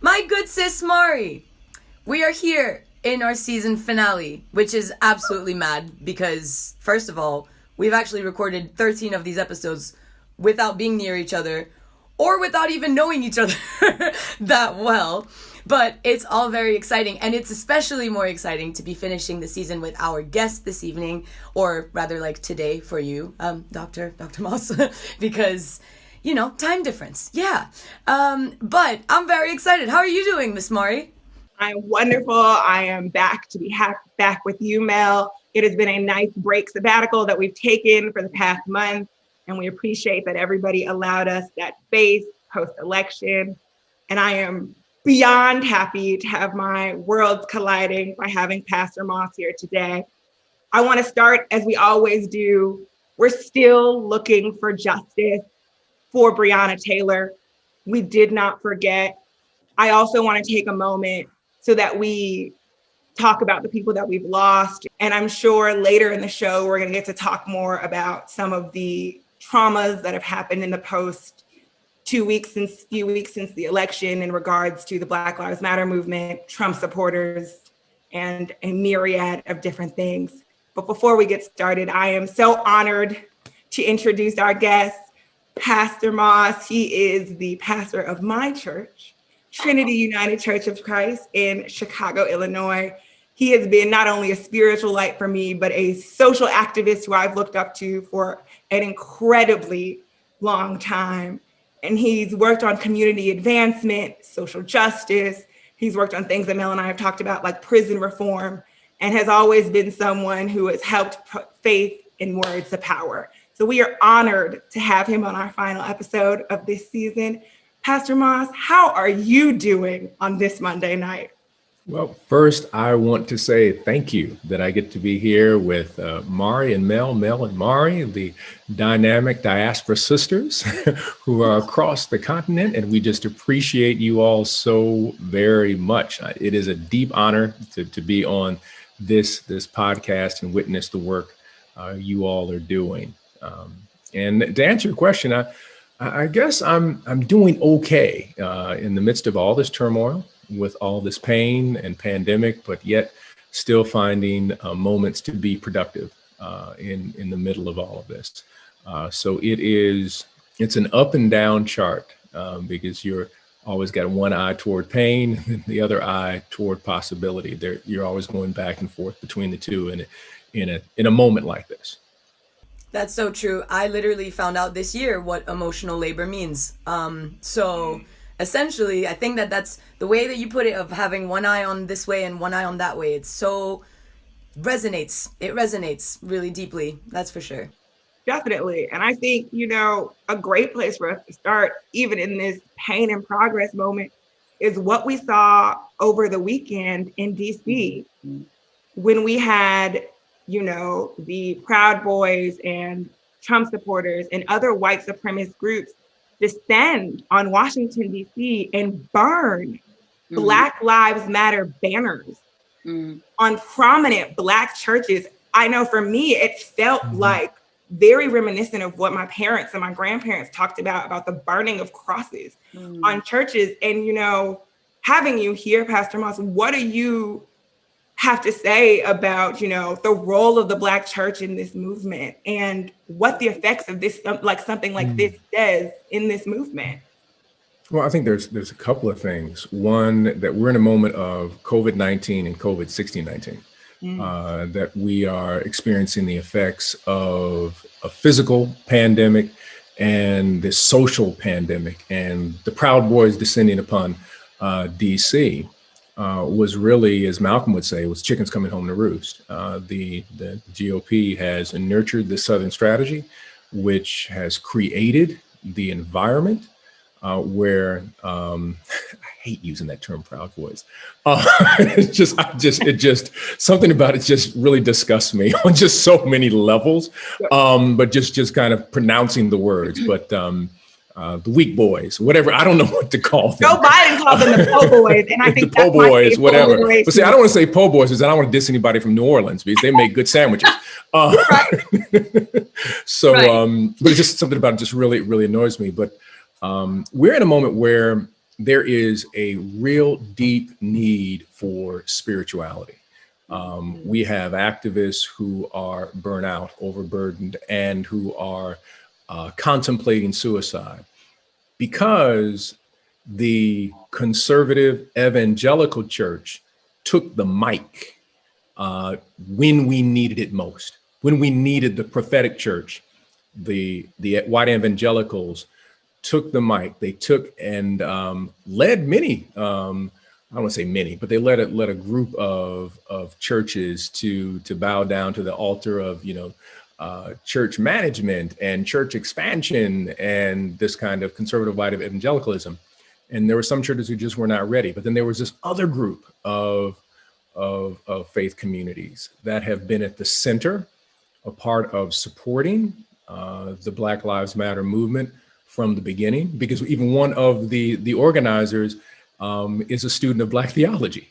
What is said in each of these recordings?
My good sis Mari, we are here in our season finale, which is absolutely mad because, first of all, we've actually recorded 13 of these episodes without being near each other or without even knowing each other that well. But it's all very exciting, and it's especially more exciting to be finishing the season with our guest this evening, or rather like today for you, Dr. Moss, because, you know, time difference. Yeah. But I'm very excited. How are you doing, Miss Mari? I'm wonderful. I am back to be back with you, Mel. It has been a nice break sabbatical that we've taken for the past month, and we appreciate that everybody allowed us that space post-election. And I am beyond happy to have my worlds colliding by having Pastor Moss here today. I want to start, as we always do. We're still looking for justice for Breonna Taylor. We did not forget. I also want to take a moment so that we talk about the people that we've lost. And I'm sure later in the show, we're going to get to talk more about some of the traumas that have happened in the few weeks since the election in regards to the Black Lives Matter movement, Trump supporters, and a myriad of different things. But before we get started, I am so honored to introduce our guest, Pastor Moss. He is the pastor of my church, Trinity United Church of Christ in Chicago, Illinois. He has been not only a spiritual light for me, but a social activist who I've looked up to for an incredibly long time. And he's worked on community advancement, social justice. He's worked on things that Mel and I have talked about, like prison reform, and has always been someone who has helped put faith in words to power. So we are honored to have him on our final episode of this season. Pastor Moss, how are you doing on this Monday night? Well, first, I want to say thank you that I get to be here with Mari and Mel and Mari, the dynamic diaspora sisters who are across the continent. And we just appreciate you all so very much. It is a deep honor to be on this podcast and witness the work you all are doing. And to answer your question, I guess I'm doing okay in the midst of all this turmoil, with all this pain and pandemic, but yet still finding moments to be productive in the middle of all of this. So it's an up and down chart because you're always got one eye toward pain and the other eye toward possibility. You're always going back and forth between the two in a moment like this. That's so true. I literally found out this year what emotional labor means. Essentially, I think that's the way that you put it, of having one eye on this way and one eye on that way. It resonates really deeply. That's for sure. Definitely. And I think, a great place for us to start, even in this pain and progress moment, is what we saw over the weekend in DC when we had, the Proud Boys and Trump supporters and other white supremacist groups descend on Washington, D.C. and burn Black Lives Matter banners on prominent Black churches. I know for me, it felt like very reminiscent of what my parents and my grandparents talked about the burning of crosses on churches. And, having you here, Pastor Moss, what do you have to say about, the role of the Black church in this movement and what the effects of this, something like this does in this movement? Well, I think there's a couple of things. One, that we're in a moment of COVID-19 and COVID-16-19, that we are experiencing the effects of a physical pandemic and this social pandemic, and the Proud Boys descending upon DC. Was really, as Malcolm would say, was chickens coming home to roost. The GOP has nurtured the Southern strategy, which has created the environment where I hate using that term, Proud Boys. It just something about it just really disgusts me on just so many levels. But just kind of pronouncing the words, but. The weak boys, whatever. I don't know what to call them. Joe Biden called them the po' boys, and I think the po' boys, whatever. But see, I don't want to say po' boys because I don't want to diss anybody from New Orleans because they make good sandwiches. But it's just something about it just really, really annoys me. But we're in a moment where there is a real deep need for spirituality. We have activists who are burnout, overburdened, and who are contemplating suicide because the conservative evangelical church took the mic when we needed it most, when we needed the prophetic church. The white evangelicals took the mic. They took and led many, I don't want to say many, but they led a group of churches to bow down to the altar of, church management and church expansion and this kind of conservative white evangelicalism. And there were some churches who just were not ready. But then there was this other group of faith communities that have been at the center, a part of supporting the Black Lives Matter movement from the beginning, because even one of the organizers is a student of Black theology.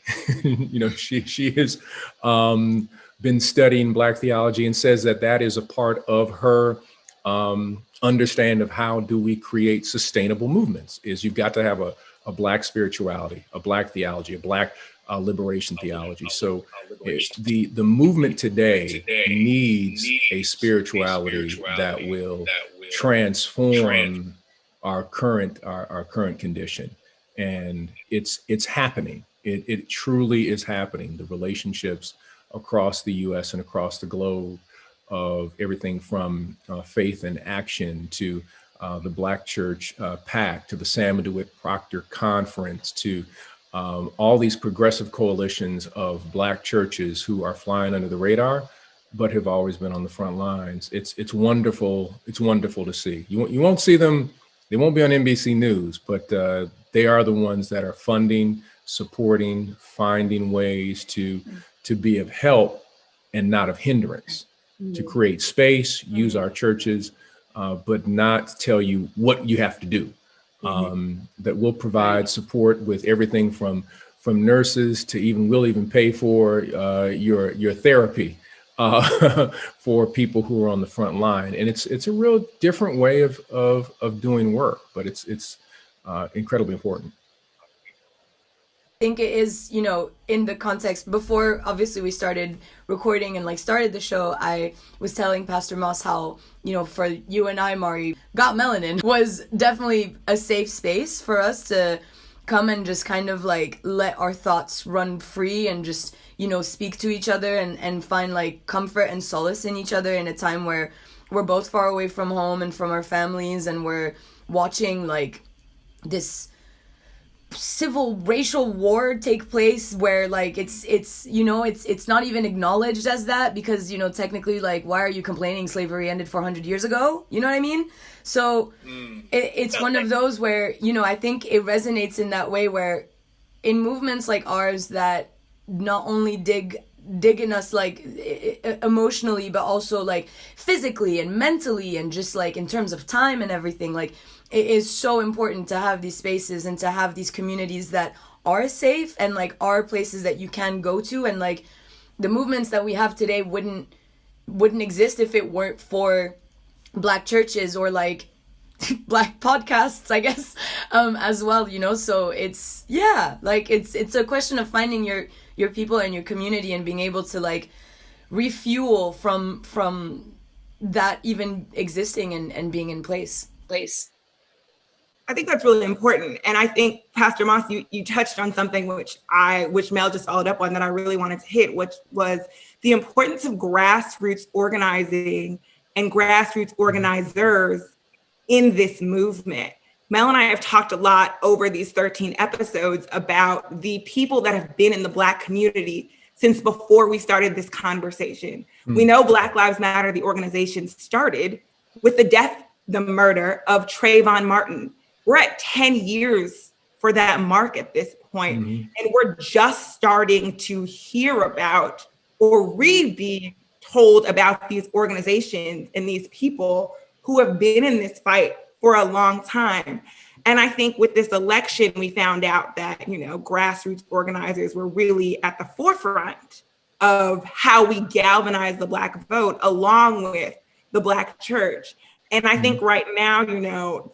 She has been studying Black theology and says that is a part of her understanding of how do we create sustainable movements. Is you've got to have a Black spirituality, a Black theology, a Black liberation theology. So the movement today needs a spirituality that will transform our current condition, and it's happening. It truly is happening. The relationships across the U.S. and across the globe of everything from faith and action to the Black Church Pact to the Sam DeWitt Proctor Conference to all these progressive coalitions of Black churches who are flying under the radar, but have always been on the front lines. It's wonderful. It's wonderful to see. You won't see them. They won't be on NBC News, but they are the ones that are funding, supporting, finding ways to be of help and not of hindrance, to create space, use our churches, but not tell you what you have to do. That will provide support with everything from nurses to we'll even pay for your therapy for people who are on the front line. And it's a real different way of doing work, but it's incredibly important. I think it is, in the context before obviously we started recording and started the show, I was telling Pastor Moss how, for you and I, Mari, Got Melanin was definitely a safe space for us to come and just kind of let our thoughts run free and just, speak to each other and find comfort and solace in each other in a time where we're both far away from home and from our families, and we're watching this civil racial war take place where it's not even acknowledged as that because technically why are you complaining slavery ended 400 years ago, you know what I mean? So it's one of those where I think it resonates in that way where in movements like ours that not only dig in us emotionally but also physically and mentally and just in terms of time and everything, it is so important to have these spaces and to have these communities that are safe and are places that you can go to, and the movements that we have today wouldn't exist if it weren't for Black churches or Black podcasts, I guess, as well, so it's it's a question of finding your people and your community and being able to refuel from that even existing and being in place. I think that's really important. And I think, Pastor Moss, you touched on something which Mel just followed up on that I really wanted to hit, which was the importance of grassroots organizing and grassroots organizers in this movement. Mel and I have talked a lot over these 13 episodes about the people that have been in the Black community since before we started this conversation. We know Black Lives Matter, the organization, started with the murder of Trayvon Martin. We're at 10 years for that mark at this point, and we're just starting to hear about or read being told about these organizations and these people who have been in this fight for a long time. And I think with this election, we found out that, grassroots organizers were really at the forefront of how we galvanize the Black vote along with the Black church. And I think right now,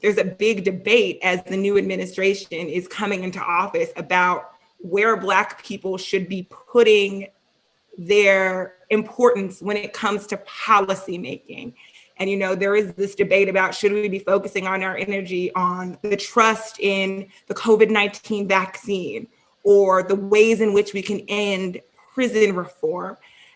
there's a big debate as the new administration is coming into office about where Black people should be putting their importance when it comes to policy making. And, there is this debate about should we be focusing on our energy on the trust in the COVID-19 vaccine or the ways in which we can end prison reform.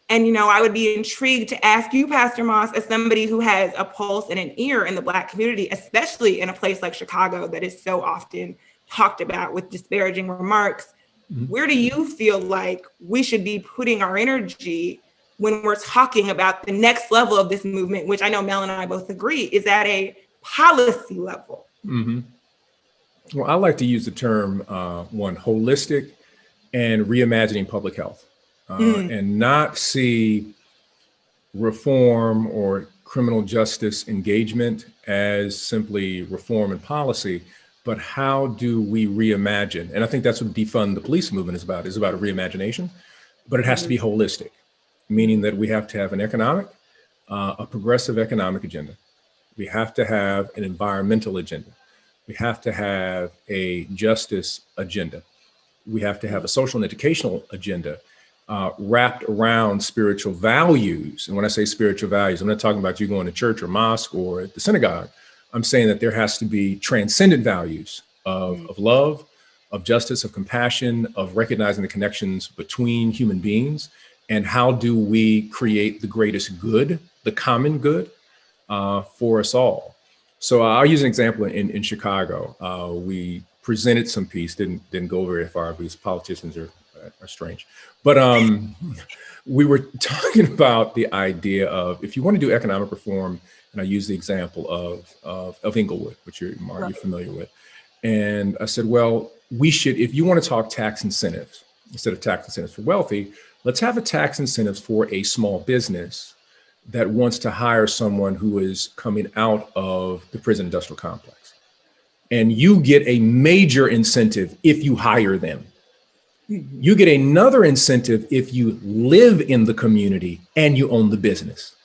And, I would be intrigued to ask you, Pastor Moss, as somebody who has a pulse and an ear in the Black community, especially in a place like Chicago that is so often talked about with disparaging remarks, where do you feel like we should be putting our energy when we're talking about the next level of this movement, which I know Mel and I both agree is at a policy level? Well, I like to use the term, one, holistic and reimagining public health, and not see reform or criminal justice engagement as simply reform and policy, but how do we reimagine? And I think that's what defund the police movement is about a reimagination, but it has to be holistic, meaning that we have to have an economic, a progressive economic agenda. We have to have an environmental agenda. We have to have a justice agenda. We have to have a social and educational agenda wrapped around spiritual values. And when I say spiritual values, I'm not talking about you going to church or mosque or the synagogue. I'm saying that there has to be transcendent values of love, of justice, of compassion, of recognizing the connections between human beings. And how do we create the greatest good, the common good for us all? So I'll use an example in Chicago. We presented some piece, didn't go very far because politicians are strange. But we were talking about the idea of if you want to do economic reform, and I use the example of Inglewood, which you're familiar with. And I said, well, we should, if you want to talk tax incentives, instead of tax incentives for wealthy, let's have a tax incentives for a small business that wants to hire someone who is coming out of the prison industrial complex. And you get a major incentive if you hire them. You get another incentive if you live in the community and you own the business.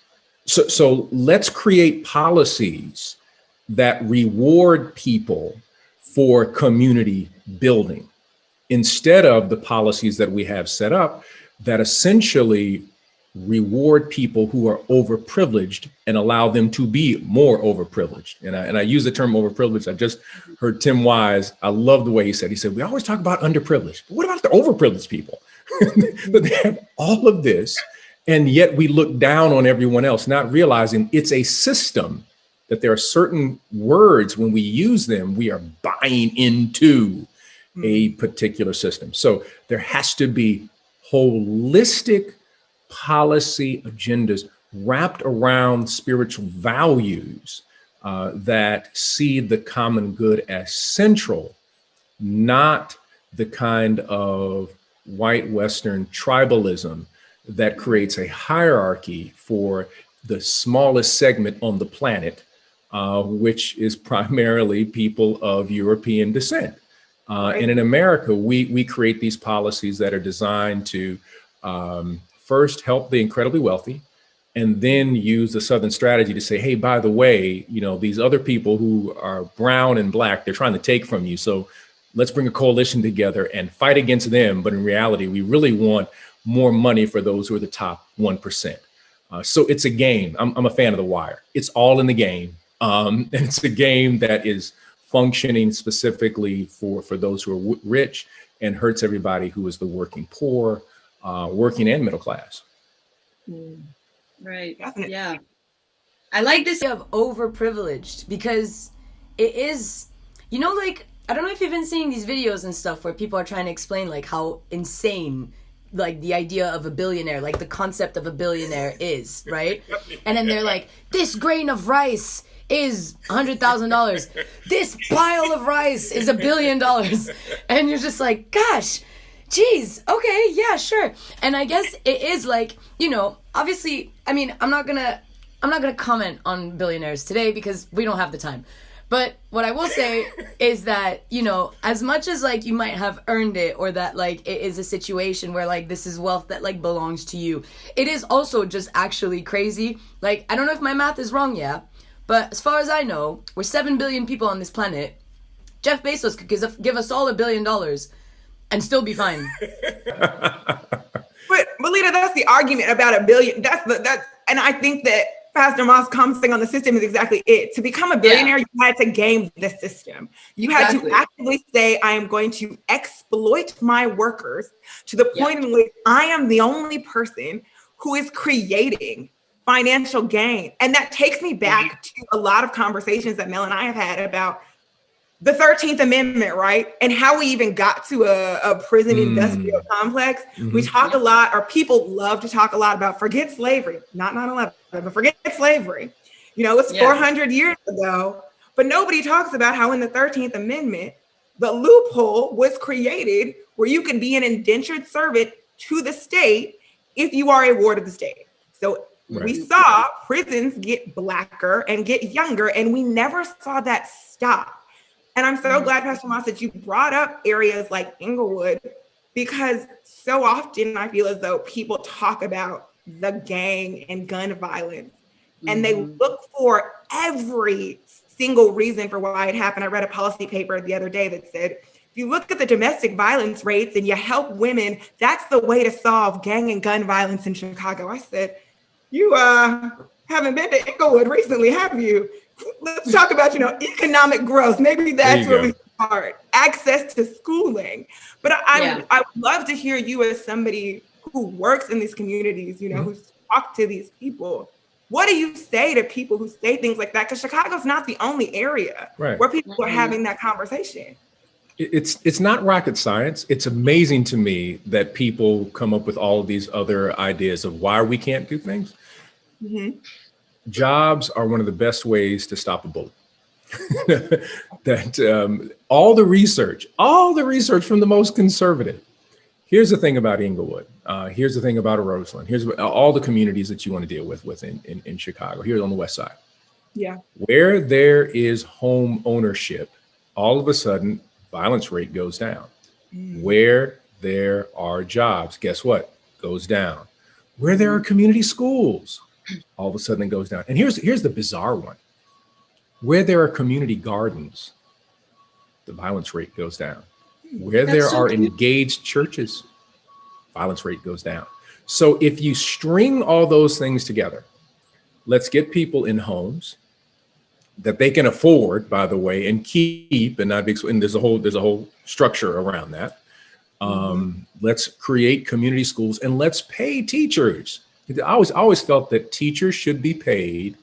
So let's create policies that reward people for community building instead of the policies that we have set up that essentially reward people who are overprivileged and allow them to be more overprivileged. And I use the term overprivileged. I just heard Tim Wise. I love the way he said, we always talk about underprivileged, but what about the overprivileged people? But they have all of this, and yet we look down on everyone else, not realizing it's a system, that there are certain words, when we use them, we are buying into a particular system. So there has to be holistic policy agendas wrapped around spiritual values that see the common good as central, not the kind of white Western tribalism that creates a hierarchy for the smallest segment on the planet, which is primarily people of European descent. And in America, we create these policies that are designed to first help the incredibly wealthy, and then use the Southern strategy to say, hey, by the way, these other people who are brown and Black, they're trying to take from you. So let's bring a coalition together and fight against them. But in reality, we really want more money for those who are the top 1%. So it's a game. I'm a fan of The Wire. It's all in the game. And it's a game that is functioning specifically for those who are rich and hurts everybody who is the working poor, working and middle class. Right. Definitely. Yeah. I like this of overprivileged because it is, like, I don't know if you've been seeing these videos and stuff where people are trying to explain like how insane like the idea of a billionaire, like the concept of a billionaire is, right? And then they're like, this grain of rice is $100,000. This pile of rice is $1 billion. And you're just like, gosh, geez, okay, yeah, sure. And I guess it is like, obviously, I mean, I'm not gonna comment on billionaires today because we don't have the time. But what I will say is that, as much as like you might have earned it, or that like it is a situation where like this is wealth that like belongs to you, it is also just actually crazy. Like, I don't know if my math is wrong, yeah, But as far as I know, we're 7 billion people on this planet. Jeff Bezos could give us all $1 billion and still be fine. But Melina, that's the argument about $1 billion. And I think that Pastor Moss commenting on the system is exactly it. To become a billionaire, you had to game the system. You had to actively say, I am going to exploit my workers to the point in which I am the only person who is creating financial gain. And that takes me back to a lot of conversations that Mel and I have had about the 13th Amendment, right? And how we even got to a prison industrial complex. We talk a lot, or people love to talk a lot about forget slavery, not 9/11, but forget slavery. You know, it's 400 years ago, but nobody talks about how in the 13th Amendment, the loophole was created where you can be an indentured servant to the state if you are a ward of the state. So we saw prisons get blacker and get younger, and we never saw that stop. And I'm so glad, Pastor Moss, that you brought up areas like Inglewood, because so often I feel as though people talk about the gang and gun violence, and they look for every single reason for why it happened. I read a policy paper the other day that said, if you look at the domestic violence rates and you help women, that's the way to solve gang and gun violence in Chicago. I said, you haven't been to Inglewood recently, have you? Let's talk about, economic growth. Maybe that's where we start. Access to schooling. But I would love to hear you as somebody who works in these communities, who's talked to these people. What do you say to people who say things like that? Because Chicago's not the only area where people are having that conversation. It's not rocket science. It's amazing to me that people come up with all of these other ideas of why we can't do things. Jobs are one of the best ways to stop a bullet. All the research from the most conservative. Here's the thing about Inglewood. Here's the thing about Roseland. Here's all the communities that you want to deal with in Chicago, here on the west side. Yeah. Where there is home ownership, all of a sudden, violence rate goes down. Where there are jobs, guess what? Goes down. Where there are community schools, all of a sudden it goes down. And here's the bizarre one. Where there are community gardens, the violence rate goes down. Where there are engaged churches, violence rate goes down. So if you string all those things together, let's get people in homes that they can afford, by the way, and keep, and not be, and there's a whole structure around that. Let's create community schools, and let's pay teachers. I always felt that teachers should be paid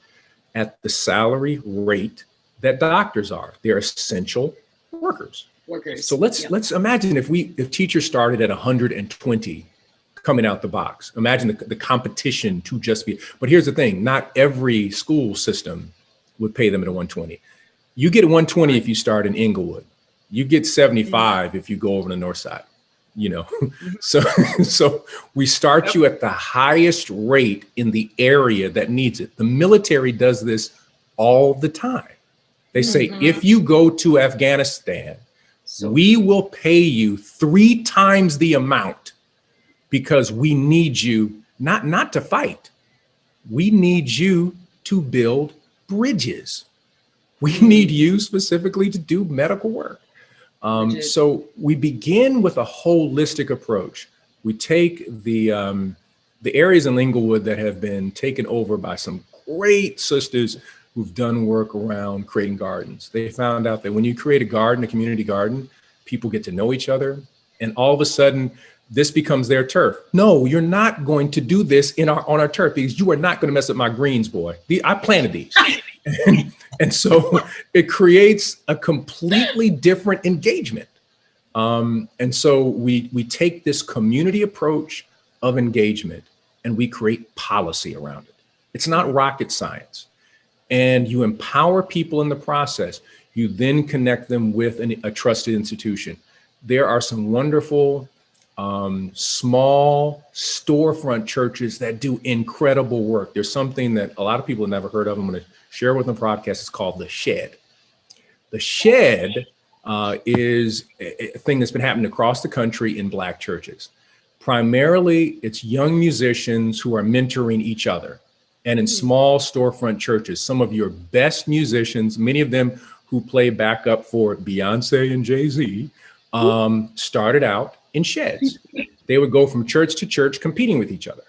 at the salary rate that doctors are. They're essential workers. So let's imagine if teachers started at 120 coming out the box. Imagine the competition to just be. But here's the thing: not every school system would pay them at a 120. You get 120 if you start in Inglewood. You get 75 if you go over the north side. So we start you at the highest rate in the area that needs it. The military does this all the time. They say, if you go to Afghanistan, we will pay you 3 times the amount because we need you not to fight. We need you to build bridges. We need you specifically to do medical work. So we begin with a holistic approach. We take the areas in Inglewood that have been taken over by some great sisters who've done work around creating gardens. They found out that when you create a garden, a community garden, people get to know each other, and all of a sudden this becomes their turf. No, you're not going to do this on our turf because you are not going to mess up my greens, boy. I planted these. And so it creates a completely different engagement. And so we take this community approach of engagement and we create policy around it. It's not rocket science. And you empower people in the process. You then connect them with a trusted institution. There are some wonderful small storefront churches that do incredible work. There's something that a lot of people have never heard of. I'm going to share with them podcast. It's called The Shed. The Shed is a thing that's been happening across the country in Black churches. Primarily, it's young musicians who are mentoring each other. and in small storefront churches. Some of your best musicians, many of them who play backup for Beyonce and Jay-Z, started out in sheds. They would go from church to church competing with each other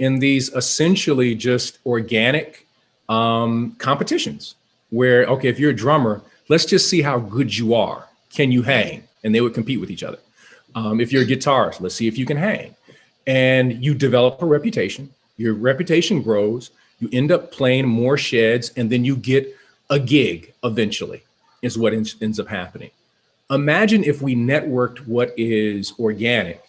in these essentially just organic competitions where, okay, if you're a drummer, let's just see how good you are. Can you hang? And they would compete with each other. If you're a guitarist, let's see if you can hang. And you develop a reputation. Your reputation grows. You end up playing more sheds, and then you get a gig eventually, is what ends up happening. Imagine if we networked what is organic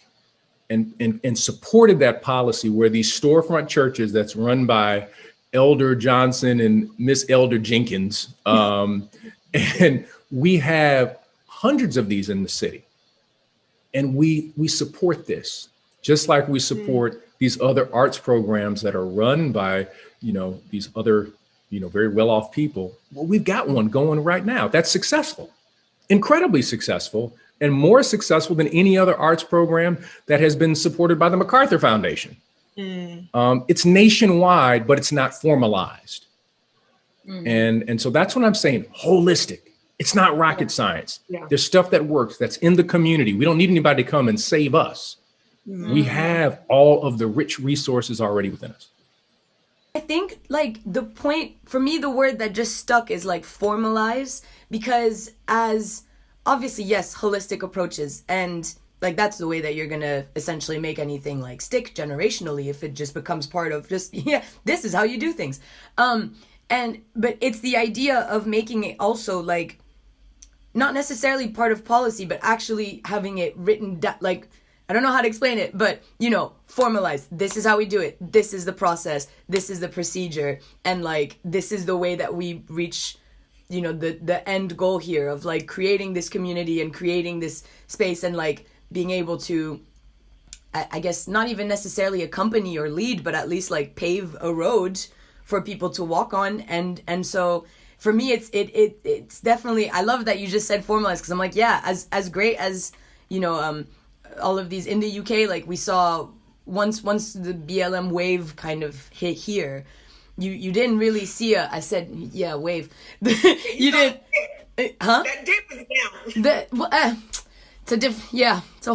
and supported that policy where these storefront churches that's run by Elder Johnson and Miss Elder Jenkins, and we have hundreds of these in the city. And we support this, just like we support these other arts programs that are run by, these other, very well-off people. Well, we've got one going right now that's successful, incredibly successful, and more successful than any other arts program that has been supported by the MacArthur Foundation. It's nationwide, but it's not formalized. And so that's what I'm saying, holistic. It's not rocket science. Yeah. There's stuff that works, that's in the community. We don't need anybody to come and save us. We have all of the rich resources already within us. I think like the point, for me, the word that just stuck is like formalize, because as obviously, yes, holistic approaches, and like that's the way that you're gonna essentially make anything like stick generationally if it just becomes part of just, this is how you do things. But it's the idea of making it also like not necessarily part of policy, but actually having it written down, like, I don't know how to explain it, but, formalize. This is how we do it. This is the process. This is the procedure. And like, this is the way that we reach, the end goal here of like creating this community and creating this space and like being able to, I guess, not even necessarily accompany or lead, but at least like pave a road for people to walk on. And so for me, it's definitely, I love that you just said formalized, because I'm like, yeah, as great as, all of these in the UK, like we saw once the BLM wave kind of hit here, you didn't really see I said, yeah, wave. You did, huh? That dip is down. It's a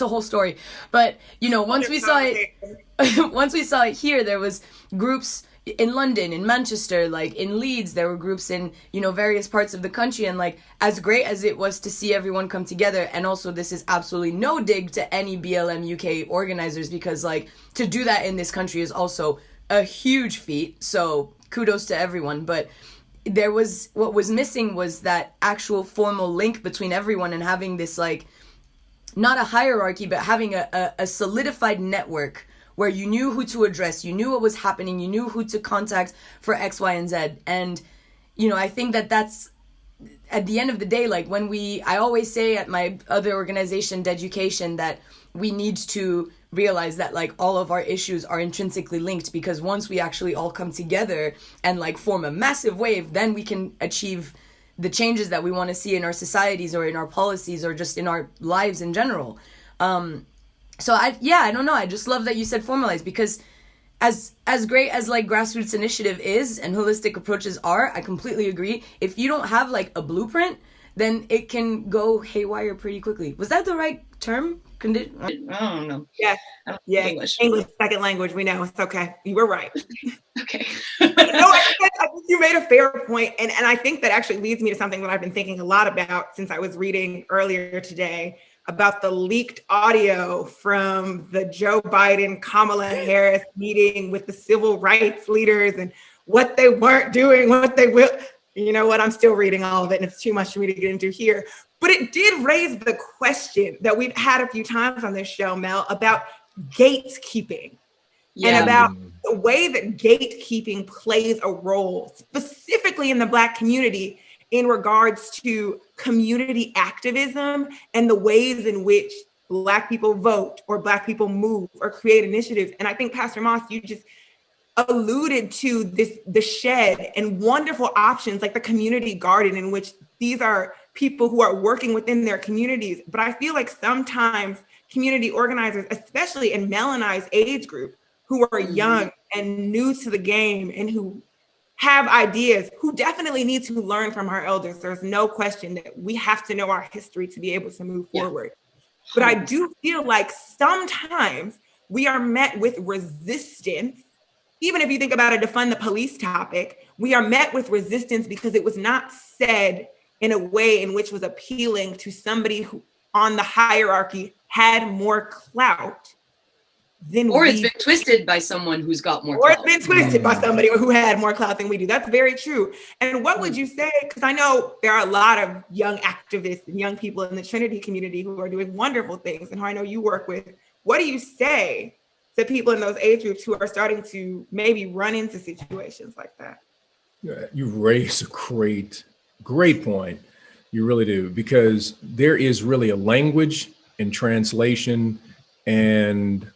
whole story. But, once we saw it here, there was groups in London, in Manchester, like in Leeds, there were groups in, various parts of the country. And like, as great as it was to see everyone come together, and also this is absolutely no dig to any BLM UK organizers, because like to do that in this country is also a huge feat. So kudos to everyone. But what was missing was that actual formal link between everyone, and having this like, not a hierarchy, but having a solidified network where you knew who to address, you knew what was happening, you knew who to contact for X, Y, and Z. And, I think that's, at the end of the day, like I always say at my other organization, Deducation, that we need to realize that like all of our issues are intrinsically linked, because once we actually all come together and like form a massive wave, then we can achieve the changes that we want to see in our societies or in our policies or just in our lives in general. So I don't know. I just love that you said formalize, because as great as like grassroots initiative is and holistic approaches are, I completely agree. If you don't have like a blueprint, then it can go haywire pretty quickly. Was that the right term? I don't know. Yes. English second language. We know. It's okay. You were right. Okay. No, I think you made a fair point. And I think that actually leads me to something that I've been thinking a lot about since I was reading earlier today about the leaked audio from the Joe Biden, Kamala Harris meeting with the civil rights leaders and what they weren't doing, what they will. You know what? I'm still reading all of it, and it's too much for me to get into here. But it did raise the question that we've had a few times on this show, Mel, about gatekeeping and about the way that gatekeeping plays a role, specifically in the Black community, in regards to community activism and the ways in which Black people vote or Black people move or create initiatives. And I think, Pastor Moss, you just alluded to the shed and wonderful options like the community garden, in which these are people who are working within their communities. But I feel like sometimes community organizers, especially in Mel and I's age group, who are young and new to the game and who have ideas, who definitely need to learn from our elders. There's no question that we have to know our history to be able to move forward. But I do feel like sometimes we are met with resistance. Even if you think about a defund the police topic, we are met with resistance because it was not said in a way in which was appealing to somebody who on the hierarchy had more clout than or it's been twisted by someone who's got more or clout. it's been twisted by somebody who had more clout than we do. That's very true. And what would you say? Because I know there are a lot of young activists and young people in the Trinity community who are doing wonderful things, and who I know you work with. What do you say to people in those age groups who are starting to maybe run into situations like that? You've raised a great point. You really do, because there is really a language and translation and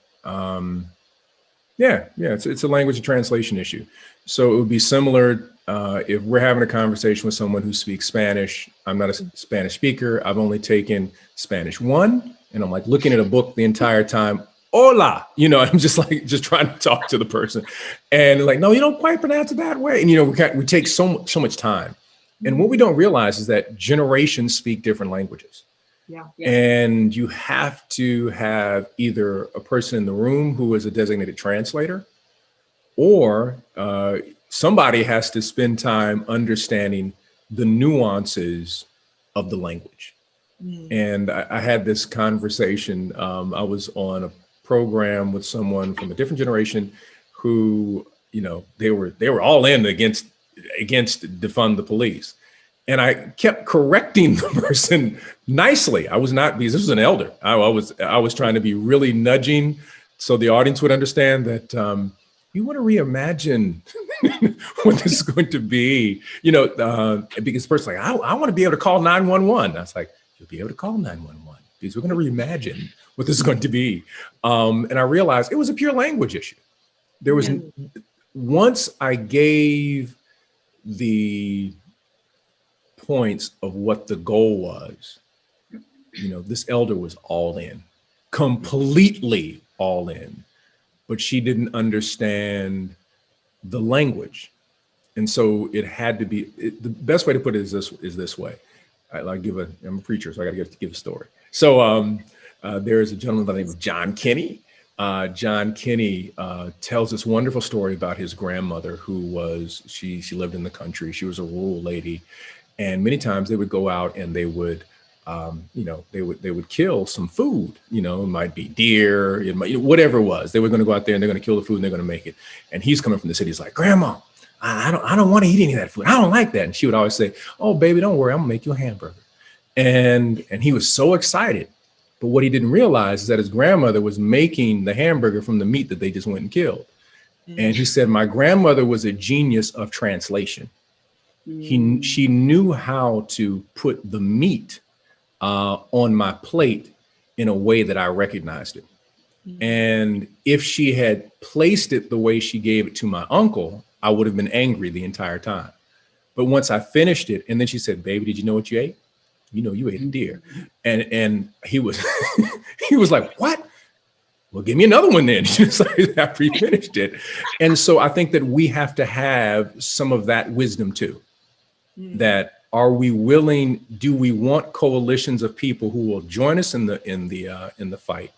it's a language and translation issue. So it would be similar if we're having a conversation with someone who speaks Spanish. I'm not a Spanish speaker. I've only taken Spanish 1, and I'm like looking at a book the entire time. Hola, I'm just trying to talk to the person, and like, no, you don't quite pronounce it that way. And we take so much time, and what we don't realize is that generations speak different languages. Yeah. And you have to have either a person in the room who is a designated translator, or somebody has to spend time understanding the nuances of the language. And I had this conversation. I was on a program with someone from a different generation who, they were all in against defund the police. And I kept correcting the person nicely. I was not, because this was an elder. I was trying to be really nudging so the audience would understand that you want to reimagine what this is going to be, because the person's like, I want to be able to call 911. I was like, you'll be able to call 911 because we're going to reimagine what this is going to be. And I realized it was a pure language issue. There was, once I gave the points of what the goal was, this elder was all in, completely all in, but she didn't understand the language. And so it had to be, the best way to put it is this way. I'm a preacher, so I got to give a story. So there's a gentleman by the name of John Kinney. John Kinney tells this wonderful story about his grandmother who she lived in the country. She was a rural lady. And many times they would go out and they would, they would kill some food. It might be deer, whatever it was. They were going to go out there and they're going to kill the food and they're going to make it. And he's coming from the city. He's like, Grandma, I don't want to eat any of that food. I don't like that. And she would always say, oh, baby, don't worry. I'm gonna make you a hamburger. And he was so excited. But what he didn't realize is that his grandmother was making the hamburger from the meat that they just went and killed. And he said, my grandmother was a genius of translation. She knew how to put the meat on my plate in a way that I recognized it. And if she had placed it the way she gave it to my uncle, I would have been angry the entire time. But once I finished it, and then she said, baby, did you know what you ate? You ate a deer. And he was he was like, what? Well, give me another one then. Just like after he finished it. And so I think that we have to have some of that wisdom too. That are we willing? Do we want coalitions of people who will join us in the fight,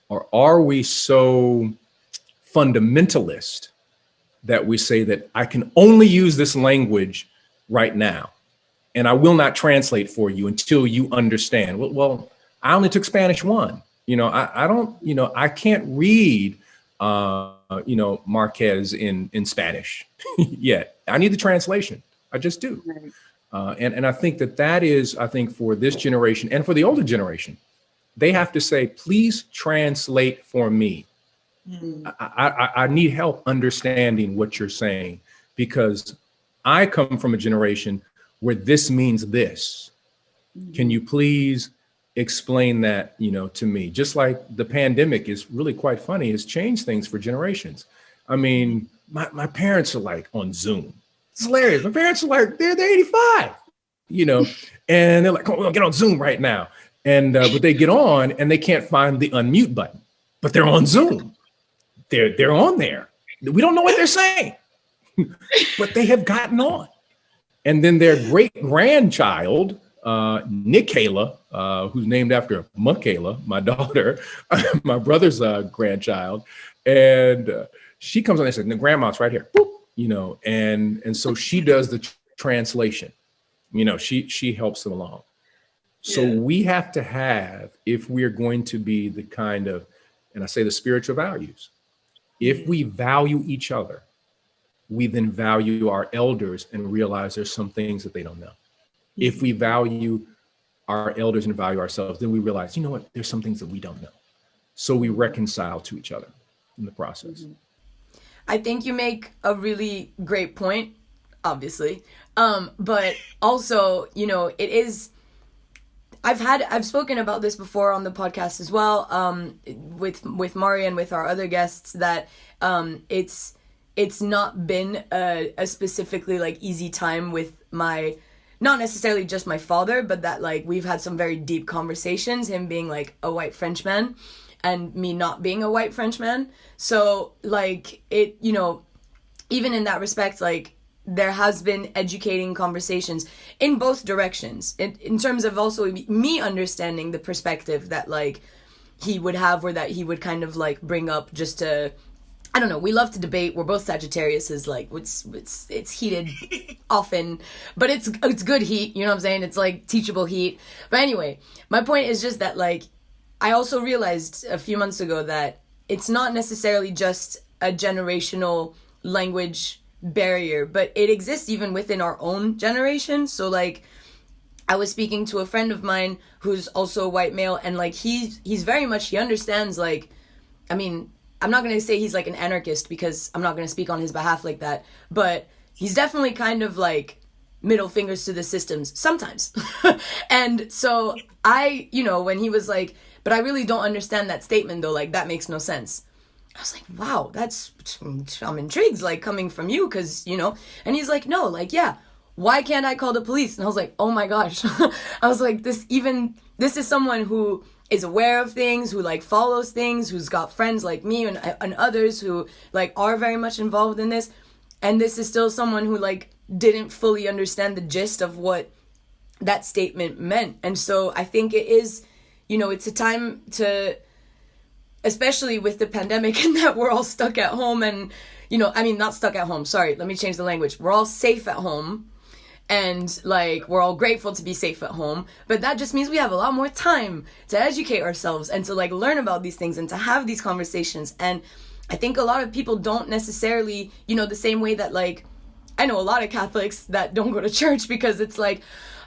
or are we so fundamentalist that we say that I can only use this language right now, and I will not translate for you until you understand? Well, I only took Spanish 1. I don't. I can't read. Marquez in Spanish yet. I need the translation. I just do. Right. And I think that is, I think, for this generation and for the older generation, they have to say, please translate for me. I need help understanding what you're saying, because I come from a generation where this means this. Can you please explain that, to me? Just like the pandemic is really quite funny, it's changed things for generations. I mean, my parents are like on Zoom. It's hilarious. My parents are like, they're 85, and they're like, oh, we'll get on Zoom right now. And but they get on and they can't find the unmute button, but they're on Zoom. they're on there. We don't know what they're saying, but they have gotten on. And then their great grandchild, Nikayla, who's named after Michaela, my daughter, my brother's grandchild, and she comes on and says, "The grandma's right here," boop, you know, and so she does the translation. You know, she helps them along. So we have to have, if we're going to be the kind of, and I say the spiritual values, if we value each other, we then value our elders and realize there's some things that they don't know. If we value our elders and value ourselves, then we realize, you know what, there's some things that we don't know. So we reconcile to each other in the process. I think you make a really great point, obviously. But also, you know, it is, I've spoken about this before on the podcast as well, with Mari and with our other guests, that it's not been a specifically like easy time with my, not necessarily just my father, but that like we've had some very deep conversations, him being like a white Frenchman and me not being a white Frenchman. So like it, you know, even in that respect, like there has been educating conversations in both directions in terms of also me understanding the perspective that like he would have, or that he would kind of like bring up just to, I don't know, we love to debate. We're both Sagittariuses, like it's heated often, but it's good heat, you know what I'm saying? It's like teachable heat. But anyway, my point is just that like I also realized a few months ago that it's not necessarily just a generational language barrier, but it exists even within our own generation. So like I was speaking to a friend of mine who's also a white male, and like he's very much, he understands, like, I mean, I'm not going to say he's like an anarchist because I'm not going to speak on his behalf like that, but he's definitely kind of like middle fingers to the systems sometimes. And so I, you know, when he was like, but I really don't understand that statement though, like that makes no sense. I was like, wow, I'm intrigued, like coming from you, because, you know, and he's like, no, like, yeah, why can't I call the police? And I was like, oh my gosh. I was like, this is someone who is aware of things, who like follows things, who's got friends like me and others who like are very much involved in this. And this is still someone who like didn't fully understand the gist of what that statement meant. And so I think it is, you know, it's a time to, especially with the pandemic and that we're all stuck at home and, you know, I mean, not stuck at home. Sorry, let me change the language. We're all safe at home and like, we're all grateful to be safe at home. But that just means we have a lot more time to educate ourselves and to like learn about these things and to have these conversations. And I think a lot of people don't necessarily, you know, the same way that like, I know a lot of Catholics that don't go to church because it's like,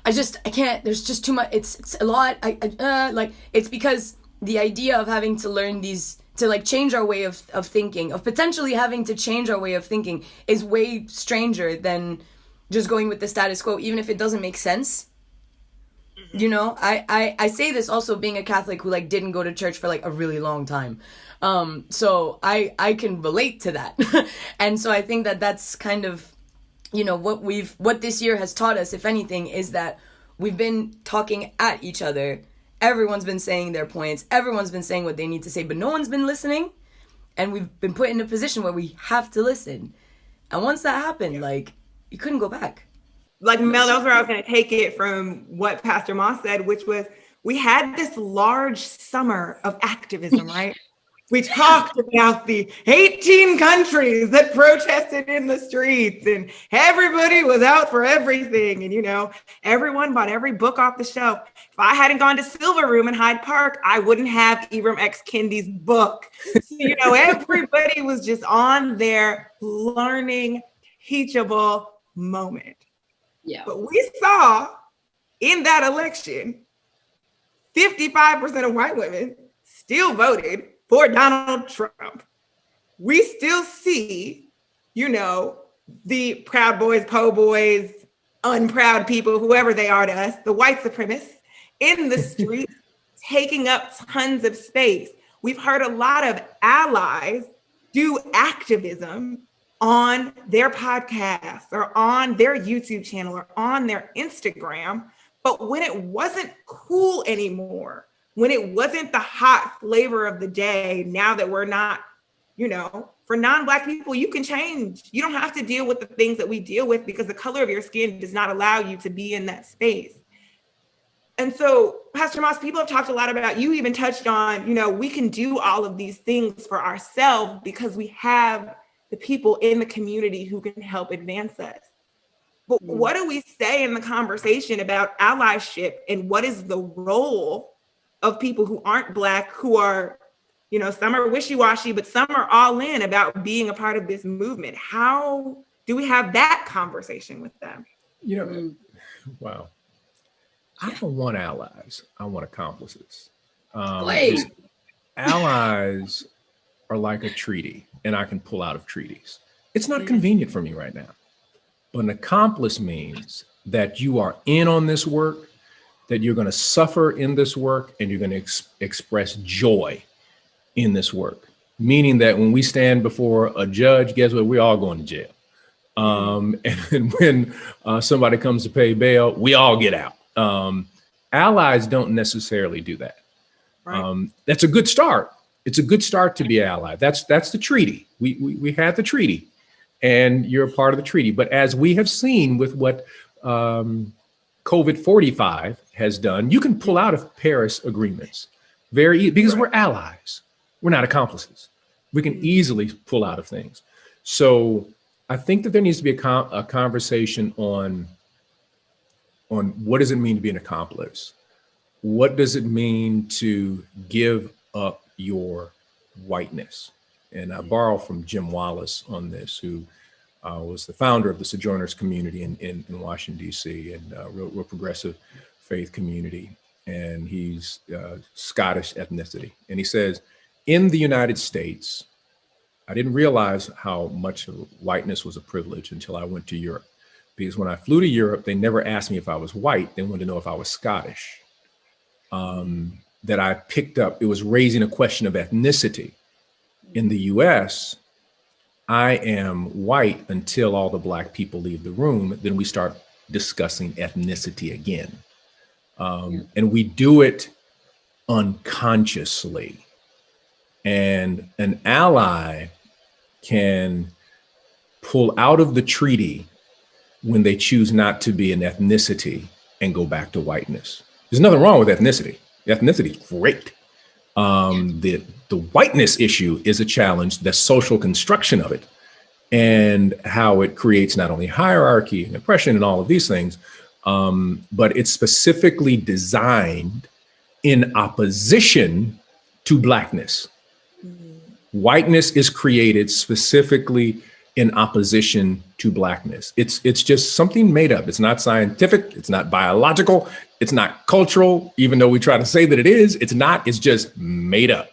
I can't, there's just too much, it's a lot. Like, it's because the idea of having to learn these, to like change our way of thinking, of potentially having to change our way of thinking is way stranger than just going with the status quo, even if it doesn't make sense. You know, I say this also being a Catholic who like didn't go to church for like a really long time. So I can relate to that. And so I think that that's kind of, you know, what this year has taught us, if anything, is that we've been talking at each other. Everyone's been saying their points. Everyone's been saying what they need to say, but no one's been listening. And we've been put in a position where we have to listen. And once that happened, like, you couldn't go back. Like, Mel, that's where I was going to take it from what Pastor Moss said, which was we had this large summer of activism, right? We talked about the 18 countries that protested in the streets, and everybody was out for everything. And, you know, everyone bought every book off the shelf. If I hadn't gone to Silver Room in Hyde Park, I wouldn't have Ibram X. Kendi's book. So, you know, everybody was just on their learning, teachable moment. Yeah. But we saw in that election, 55% of white women still voted for Donald Trump. We still see, you know, the Proud Boys, Po' Boys, unproud people, whoever they are to us, the white supremacists in the streets taking up tons of space. We've heard a lot of allies do activism on their podcasts or on their YouTube channel or on their Instagram. But when it wasn't cool anymore, when it wasn't the hot flavor of the day, now that we're not for non-Black people, you can change. You don't have to deal with the things that we deal with because the color of your skin does not allow you to be in that space. And so, Pastor Moss, people have talked a lot about, you even touched on, we can do all of these things for ourselves because we have the people in the community who can help advance us. But what do we say in the conversation about allyship, and what is the role of people who aren't Black, who are, some are wishy-washy, but some are all in about being a part of this movement? How do we have that conversation with them? Wow. I don't want allies. I want accomplices. Wait. Allies are like a treaty, and I can pull out of treaties. It's not convenient for me right now. But an accomplice means that you are in on this work, that you're going to suffer in this work, and you're going to express joy in this work. Meaning that when we stand before a judge, guess what? We're all going to jail. And when somebody comes to pay bail, we all get out. Allies don't necessarily do that. Right. That's a good start. It's a good start to be an ally. That's the treaty. We had the treaty, and you're a part of the treaty. But as we have seen with what COVID-45 has done, you can pull out of Paris agreements because we're allies. We're not accomplices. We can easily pull out of things. So I think that there needs to be a conversation on what does it mean to be an accomplice? What does it mean to give up your whiteness? And I borrow from Jim Wallace on this, who was the founder of the Sojourners community in Washington, D.C., and real progressive faith community. And he's Scottish ethnicity. And he says, in the United States, I didn't realize how much whiteness was a privilege until I went to Europe. Because when I flew to Europe, they never asked me if I was white. They wanted to know if I was Scottish. That I picked up, it was raising a question of ethnicity. In the US, I am white until all the Black people leave the room. Then we start discussing ethnicity again. And we do it unconsciously. And an ally can pull out of the treaty when they choose not to be an ethnicity and go back to whiteness. There's nothing wrong with ethnicity. Ethnicity is great. The whiteness issue is a challenge, the social construction of it, and how it creates not only hierarchy and oppression and all of these things, but it's specifically designed in opposition to Blackness. Whiteness is created specifically in opposition to Blackness. It's just something made up. It's not scientific. It's not biological. It's not cultural, even though we try to say that it is. It's not. It's just made up.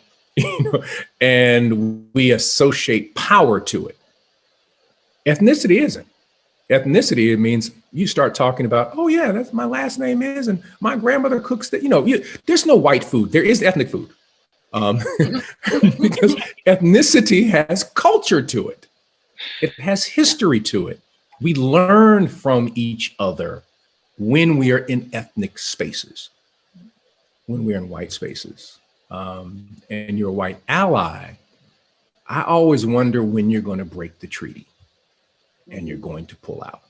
And we associate power to it. Ethnicity isn't. Ethnicity, it means you start talking about, oh yeah, that's my last name is, and my grandmother cooks that. There's no white food. There is ethnic food. Because ethnicity has culture to it. It has history to it. We learn from each other when we are in ethnic spaces, when we're in white spaces. And you're a white ally. I always wonder when you're going to break the treaty and you're going to pull out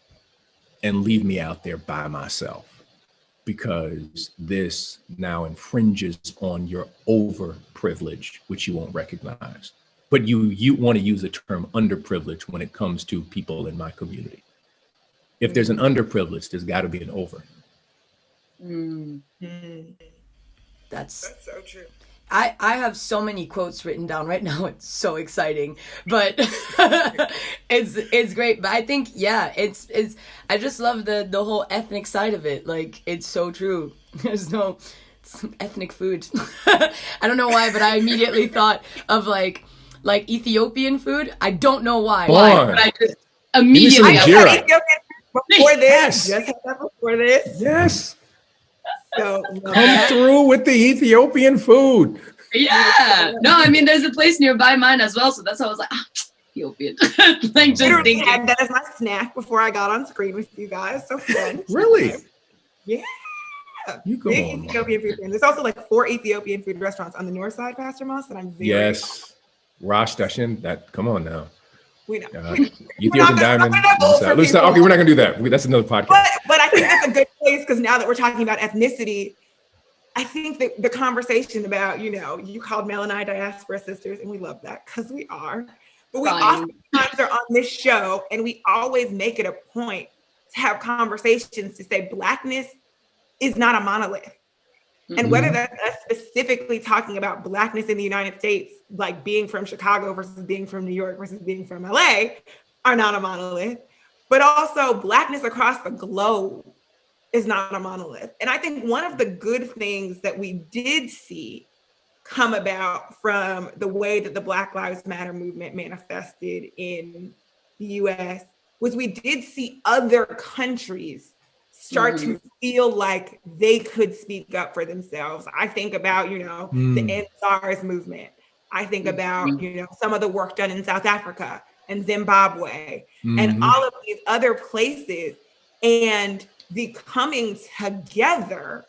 and leave me out there by myself, because this now infringes on your overprivilege, which you won't recognize. But you want to use the term underprivileged when it comes to people in my community. If there's an underprivileged, there's got to be an over. That's so true. I have so many quotes written down right now. It's so exciting, but it's great. But I think, it's I just love the whole ethnic side of it. Like, it's so true. There's no ethnic food. I don't know why, but I immediately thought of like Ethiopian food. I don't know why. But I just immediately. I had Ethiopian food before this. Just had that before this. Yes. So come through with the Ethiopian food. Yeah. No, I mean, there's a place nearby mine as well. So that's why I was like, Ethiopian. Like, just literally thinking. had that as my snack before I got on screen with you guys. So fun. Really? Yeah. You go Big on, Ethiopian food. There's also like 4 Ethiopian food restaurants on the north side, Pastor Moss, that I'm very Yes. Rosh Dashin, that, come on now. We know. Ethiopian Diamond. Okay, we're not gonna do that. That's another podcast. But I think that's a good place, because now that we're talking about ethnicity, I think that the conversation about, you called Mel and I diaspora sisters, and we love that because we are. But we oftentimes are on this show, and we always make it a point to have conversations to say Blackness is not a monolith. And whether that's us specifically talking about Blackness in the United States, like being from Chicago versus being from New York versus being from LA, are not a monolith, but also Blackness across the globe is not a monolith. And I think one of the good things that we did see come about from the way that the Black Lives Matter movement manifested in the US was we did see other countries start to feel like they could speak up for themselves. I think about, the End SARS movement. I think about, some of the work done in South Africa and Zimbabwe and all of these other places, and the coming together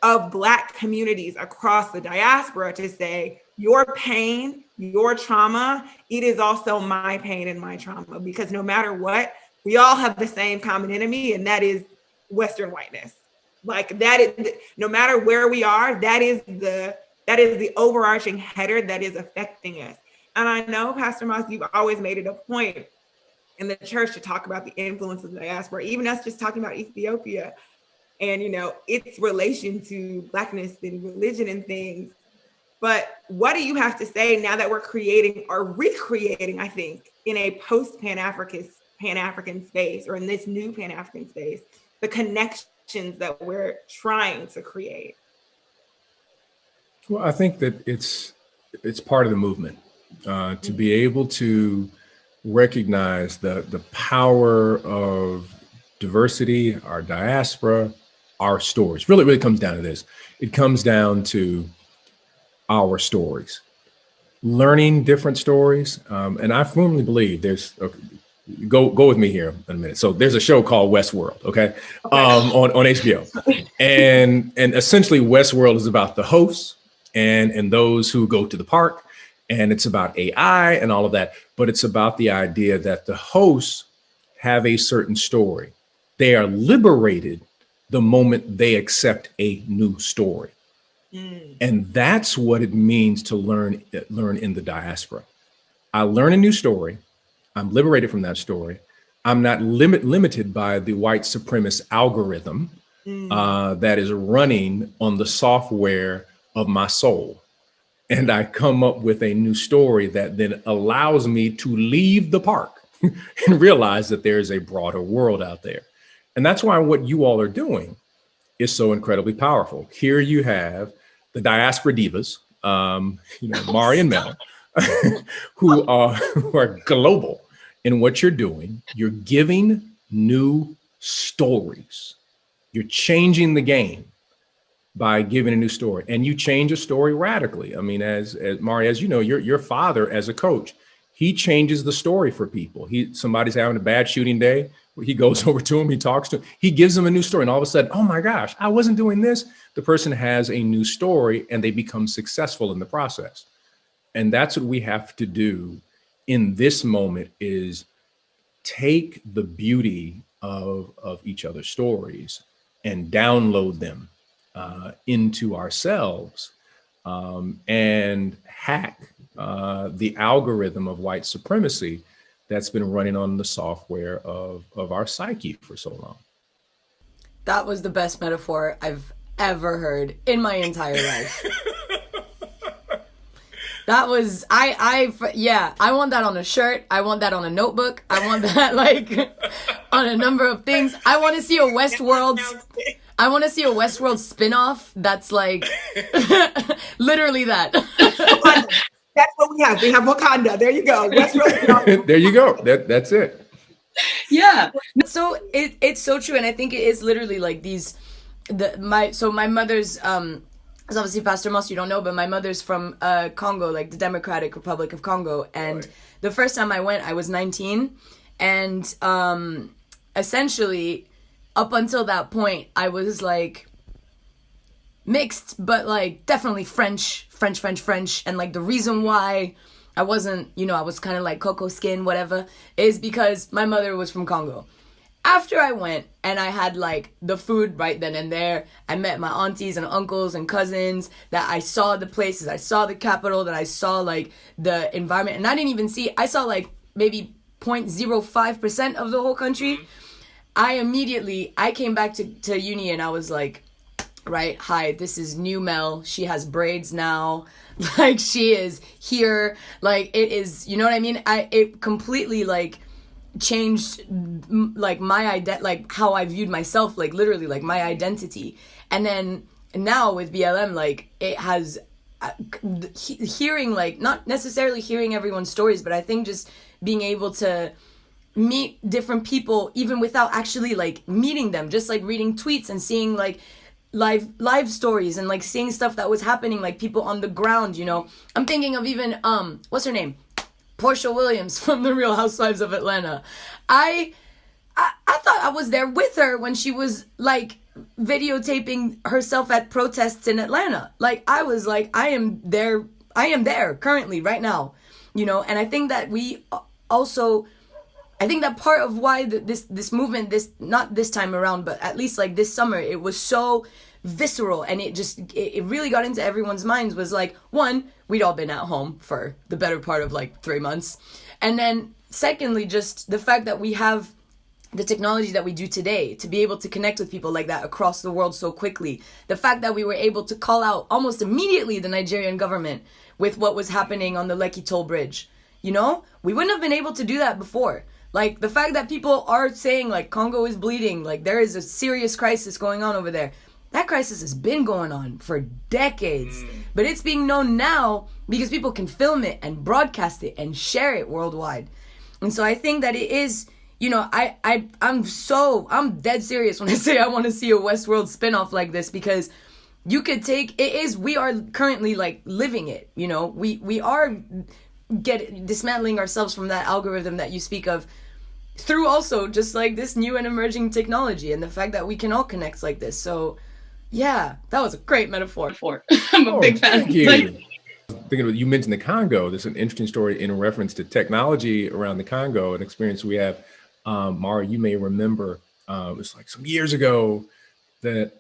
of Black communities across the diaspora to say, your pain, your trauma, it is also my pain and my trauma, because no matter what, we all have the same common enemy, and that is Western whiteness. Like that is, no matter where we are, that is the overarching header that is affecting us. And I know, Pastor Moss, you've always made it a point in the church to talk about the influence of the diaspora, even us just talking about Ethiopia and, its relation to Blackness and religion and things. But what do you have to say now that we're creating or recreating, I think, in a post-Pan-African space, or in this new Pan-African space, the connections that we're trying to create? Well, I think that it's part of the movement to be able to recognize the power of diversity, our diaspora, our stories. Really comes down to this. It comes down to our stories, learning different stories. And I firmly believe there's, go with me here in a minute. So there's a show called Westworld, okay? On HBO. And essentially Westworld is about the hosts and those who go to the park. And it's about AI and all of that. But it's about the idea that the hosts have a certain story. They are liberated the moment they accept a new story. And that's what it means to learn in the diaspora. I learn a new story. I'm liberated from that story. I'm not limited by the white supremacist algorithm that is running on the software of my soul. And I come up with a new story that then allows me to leave the park and realize that there's a broader world out there. And that's why what you all are doing is so incredibly powerful. Here you have the diaspora divas, Mari and Mel, who are global in what you're doing. You're giving new stories. You're changing the game by giving a new story, and you change a story radically. I mean, as Mari, as you know, your father as a coach, he changes the story for people. Somebody's having a bad shooting day. He goes over to him, he talks to him, he gives them a new story, and all of a sudden, oh my gosh, I wasn't doing this. The person has a new story, and they become successful in the process. And that's what we have to do in this moment, is take the beauty of each other's stories and download them into ourselves and hack the algorithm of white supremacy that's been running on the software of our psyche for so long. That was the best metaphor I've ever heard in my entire life. That was, I want that on a shirt. I want that on a notebook. I want that on a number of things. I want to see a Westworld spinoff that's literally that. That's what we have. We have Wakanda. There you go. Westworld. There you go. That's it. Yeah. So it's so true, and I think it is literally like these. My mother's as obviously Pastor Moss, you don't know, but my mother's from Congo, like the Democratic Republic of Congo, and the first time I went, I was 19, and essentially, up until that point, I was mixed, but definitely French, and the reason why I wasn't, I was kind of like cocoa skin, whatever, is because my mother was from Congo. After I went and I had like the food right then and there, I met my aunties and uncles and cousins, that I saw the places, I saw the capital, that I saw like the environment, and I didn't even I saw like maybe 0.05% of the whole country. I came back to uni and I was like, right, hi, this is new Mel. She has braids now. Like, she is here. Like, it is, you know what I mean? It completely like changed like like how I viewed myself, like literally like my identity. And then now with BLM, like it has hearing, like not necessarily hearing everyone's stories, but I think just being able to meet different people even without actually like meeting them, just like reading tweets and seeing like live stories and like seeing stuff that was happening, like people on the ground, I'm thinking of even what's her name, Portia Williams from The Real Housewives of Atlanta. I thought I was there with her when she was like videotaping herself at protests in Atlanta. Like I was like, I am there currently right now, and I think that I think that part of why this movement, not this time around, but at least like this summer, it was so visceral, and it really got into everyone's minds, was like, one, we'd all been at home for the better part of like 3 months. And then secondly, just the fact that we have the technology that we do today to be able to connect with people like that across the world so quickly. The fact that we were able to call out almost immediately the Nigerian government with what was happening on the Lekki toll bridge. We wouldn't have been able to do that before. Like, the fact that people are saying, like, Congo is bleeding, like, there is a serious crisis going on over there. That crisis has been going on for decades. But it's being known now because people can film it and broadcast it and share it worldwide. And so I think that it is, I'm dead serious when I say I want to see a Westworld spinoff like this, because you could we are currently, like, living it, we are dismantling ourselves from that algorithm that you speak of, through also just like this new and emerging technology and the fact that we can all connect like this. So yeah, that was a great metaphor. I'm a big fan. Thank you. Thinking about, you mentioned the Congo. There's an interesting story in reference to technology around the Congo, an experience we have. Mara, you may remember, it was like some years ago that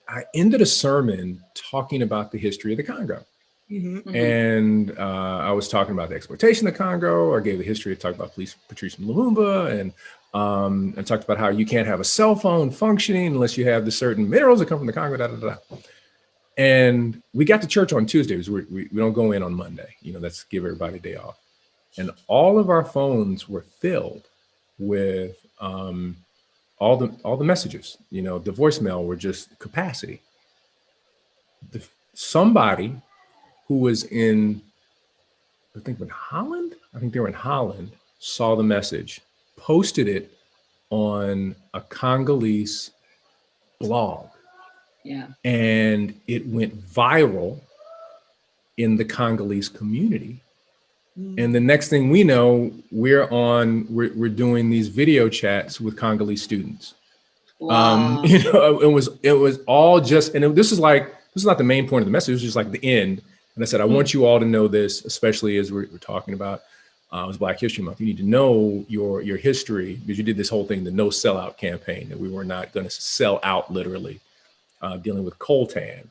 I ended a sermon talking about the history of the Congo. Mm-hmm. And I was talking about the exploitation of the Congo. I gave the history, talked about Patrice Lumumba, and talked about how you can't have a cell phone functioning unless you have the certain minerals that come from the Congo, da, da, da. And we got to church on Tuesdays. We don't go in on Monday. Let's give everybody a day off. And all of our phones were filled with all the messages. The voicemail were just capacity. Somebody who was in, I think they were in Holland, saw the message, posted it on a Congolese blog. Yeah. And it went viral in the Congolese community. And the next thing we know, we're doing these video chats with Congolese students. Wow. It was all just, and this is not the main point of the message. It was just like the end. And I said, I want you all to know this, especially as we're talking about it was Black History Month. You need to know your history, because you did this whole thing, the no sellout campaign, that we were not going to sell out, literally, dealing with coltan.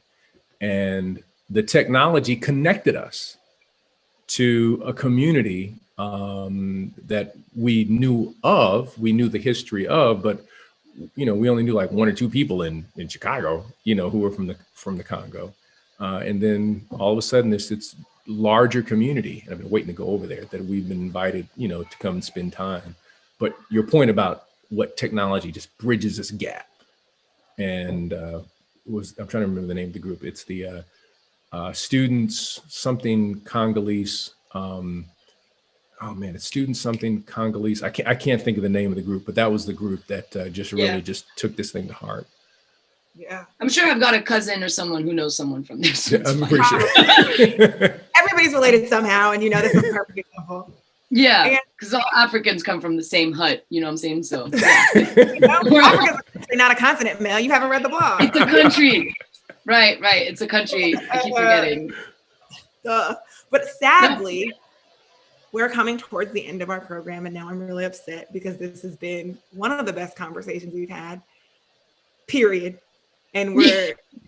And the technology connected us to a community that we knew the history of, but we only knew like one or two people in Chicago, who were from the Congo. And then all of a sudden, it's larger community, and I've been waiting to go over there, that we've been invited, to come and spend time. But your point about what technology just bridges this gap, and I'm trying to remember the name of the group. It's the Students Something Congolese. It's Students Something Congolese. I can't think of the name of the group, but that was the group that just really just took this thing to heart. Yeah, I'm sure I've got a cousin or someone who knows someone from there. So I'm pretty sure. Everybody's related somehow, and this is a perfect example. Yeah, because all Africans come from the same hut. You know what I'm saying? So yeah. Africa's not a continent, Mel. You haven't read the blog. It's a country. Right. It's a country. I keep forgetting. But sadly, we're coming towards the end of our program, and now I'm really upset because this has been one of the best conversations we've had, period. And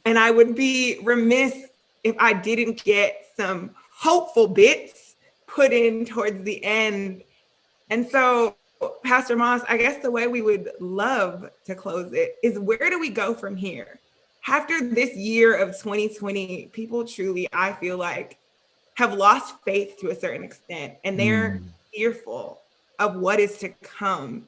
and I would be remiss if I didn't get some hopeful bits put in towards the end. And so, Pastor Moss, I guess the way we would love to close it is, where do we go from here? After this year of 2020, people truly, I feel like, have lost faith to a certain extent, and they're fearful of what is to come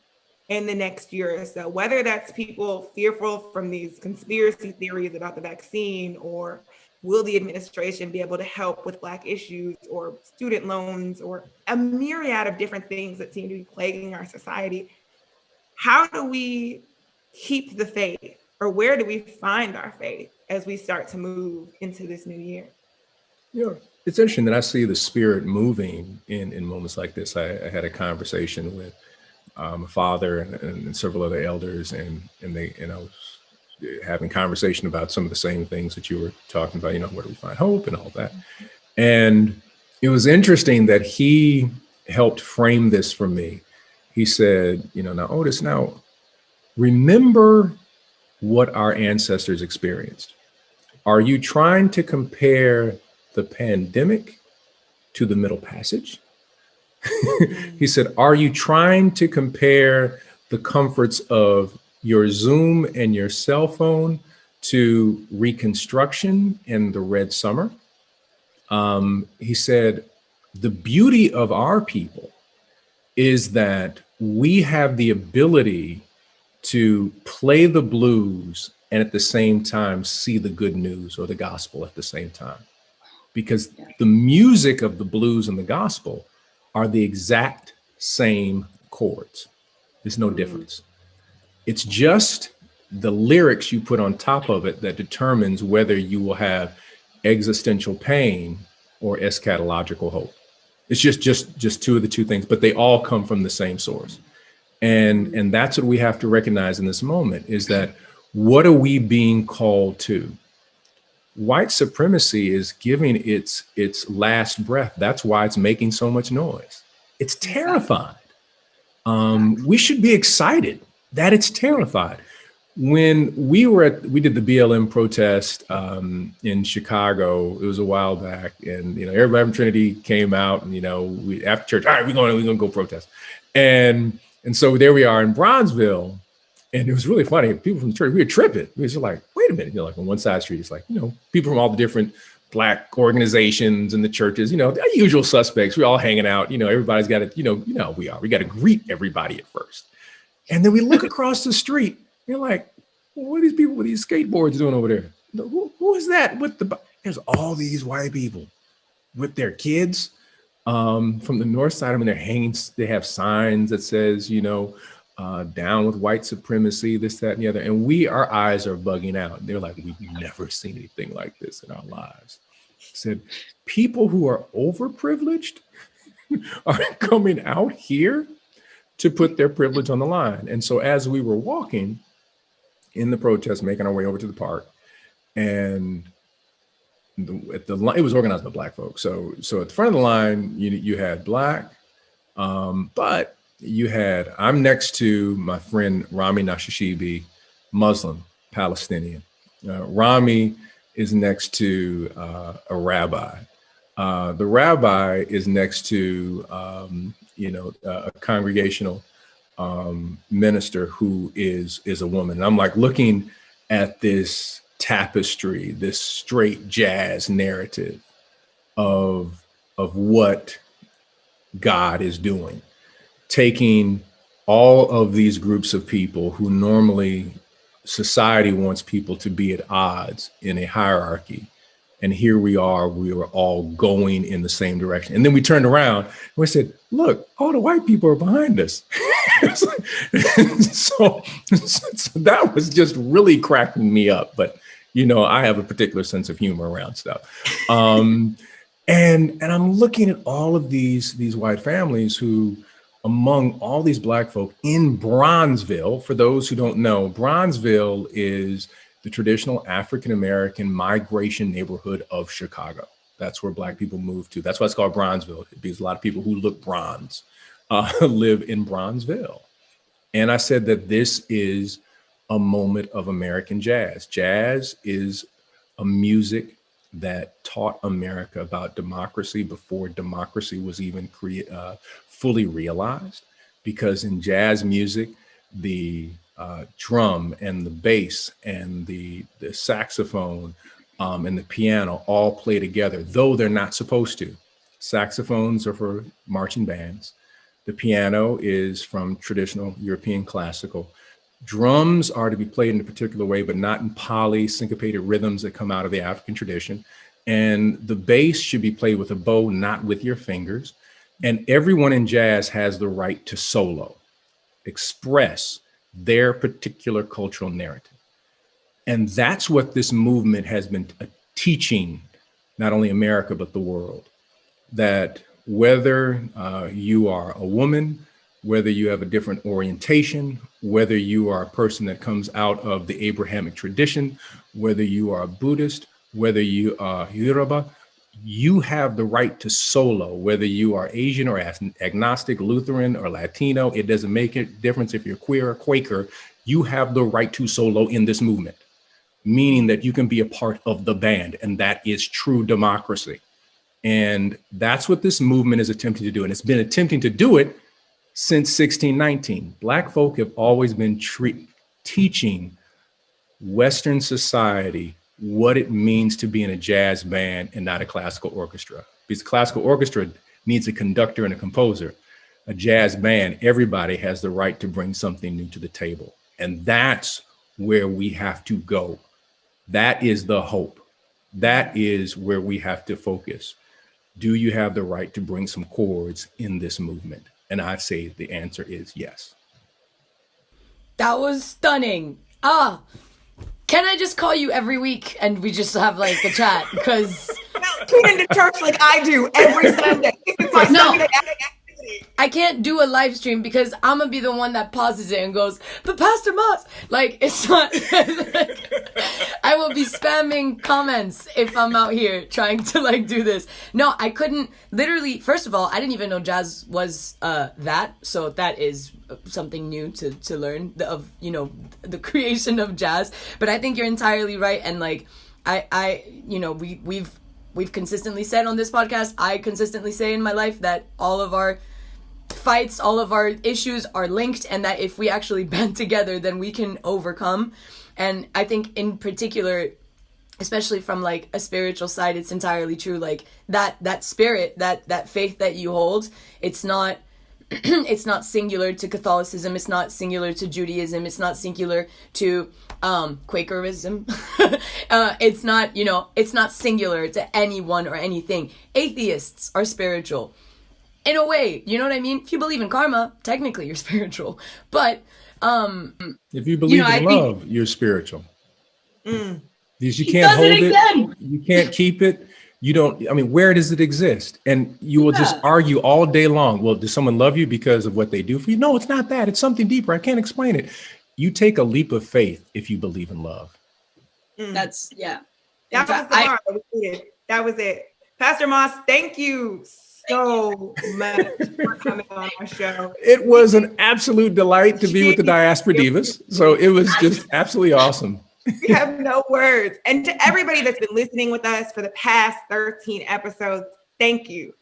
in the next year or so, whether that's people fearful from these conspiracy theories about the vaccine, or will the administration be able to help with Black issues or student loans, or a myriad of different things that seem to be plaguing our society. How do we keep the faith, or where do we find our faith as we start to move into this new year? You know, it's interesting that I see the Spirit moving in moments like this. I had a conversation with my father and several other elders, and I was having conversation about some of the same things that you were talking about, where do we find hope and all that. And it was interesting that he helped frame this for me. He said, now, Otis, now remember what our ancestors experienced. Are you trying to compare the pandemic to the Middle Passage? He said, are you trying to compare the comforts of your Zoom and your cell phone to Reconstruction and the Red Summer? He said, the beauty of our people is that we have the ability to play the blues and at the same time see the good news or the gospel at the same time. Because the music of the blues and the gospel are the exact same chords. There's no difference. It's just the lyrics you put on top of it that determines whether you will have existential pain or eschatological hope. It's just two of the two things, but they all come from the same source. And that's what we have to recognize in this moment, is that what are we being called to? White supremacy is giving its last breath. That's why it's making so much noise. It's terrified. We should be excited that it's terrified. When we did the BLM protest in Chicago, it was a while back, and everybody from Trinity came out, and we after church, all right, we're gonna go protest, and so there we are in Bronzeville, and it was really funny. People from the church, we were tripping. We were just like, wait a minute, like on one side of the street, it's like people from all the different Black organizations and the churches, the usual suspects. We're all hanging out. Everybody's got to, we got to greet everybody at first, and then we look across the street. You're like, what are these people with these skateboards doing over there? Who is that with there's all these white people with their kids from the north side. I mean, they're hanging, they have signs that says, down with white supremacy, this, that, and the other. And our eyes are bugging out. And they're like, we've never seen anything like this in our lives. Said, people who are overprivileged are coming out here to put their privilege on the line. And so as we were walking in the protest, making our way over to the park, and it was organized by Black folks. So at the front of the line, you had Black, but I'm next to my friend Rami Nashashibi, Muslim, Palestinian. Rami is next to a rabbi. The rabbi is next to a congregational minister who is a woman. And I'm like looking at this tapestry, this straight jazz narrative of what God is doing, taking all of these groups of people who normally society wants people to be at odds in a hierarchy. And here we were all going in the same direction. And then we turned around and we said, look, all the white people are behind us. so that was just really cracking me up. But, I have a particular sense of humor around stuff. And I'm looking at all of these white families who, among all these Black folk in Bronzeville, for those who don't know, Bronzeville is the traditional African-American migration neighborhood of Chicago. That's where Black people moved to. That's why it's called Bronzeville, because a lot of people who look bronze live in Bronzeville. And I said that this is a moment of American jazz. Jazz is a music that taught America about democracy before democracy was even fully realized. Because in jazz music, the drum and the bass and the saxophone and the piano all play together, though they're not supposed to. Saxophones are for marching bands. The piano is from traditional European classical. Drums are to be played in a particular way, but not in polysyncopated rhythms that come out of the African tradition. And the bass should be played with a bow, not with your fingers. And everyone in jazz has the right to solo, express their particular cultural narrative. And that's what this movement has been teaching, not only America, but the world. That whether you are a woman, whether you have a different orientation, whether you are a person that comes out of the Abrahamic tradition, whether you are a Buddhist, whether you are Yoruba, you have the right to solo, whether you are Asian or agnostic, Lutheran or Latino. It doesn't make a difference if you're queer or Quaker. You have the right to solo in this movement, meaning that you can be a part of the band, and that is true democracy. And that's what this movement is attempting to do. And it's been attempting to do it since 1619. Black folk have always been teaching Western society what it means to be in a jazz band and not a classical orchestra. Because a classical orchestra needs a conductor and a composer. A jazz band, everybody has the right to bring something new to the table. And that's where we have to go. That is the hope. That is where we have to focus. Do you have the right to bring some chords in this movement? And I say the answer is yes. That was stunning. Can I just call you every week and we just have like a chat? Because tune into church like I do every Sunday. This is my Sunday activity. I can't do a live stream because I'm gonna be the one that pauses it and goes, but Pastor Moss, like it's not. I will be spamming comments if I'm out here trying to like do this. No, I couldn't. Literally, first of all, I didn't even know jazz was that. So that is something new to learn of the creation of jazz. But I think you're entirely right, and like we've consistently said on this podcast, I consistently say in my life that all of our fights, all of our issues are linked, and that if we actually band together, then we can overcome. And I think in particular, especially from like a spiritual side, it's entirely true. Like that spirit, that faith that you hold, it's not it's not singular to Catholicism, it's not singular to Judaism, it's not singular to Quakerism. It's not singular to anyone or anything. Atheists are spiritual. In a way, you know what I mean? If you believe in karma, technically you're spiritual. But if you believe in love, you're spiritual. Because you can't hold it, you can't keep it. You don't, where does it exist? And you will just argue all day long. Well, does someone love you because of what they do for you? No, it's not that. It's something deeper. I can't explain it. You take a leap of faith if you believe in love. That's, yeah. That was the bar that we needed. That was it. Pastor Moss, thank you so much for coming on our show. It was an absolute delight to be with the Diaspora Divas. So it was just absolutely awesome. We have no words. And to everybody that's been listening with us for the past 13 episodes, thank you.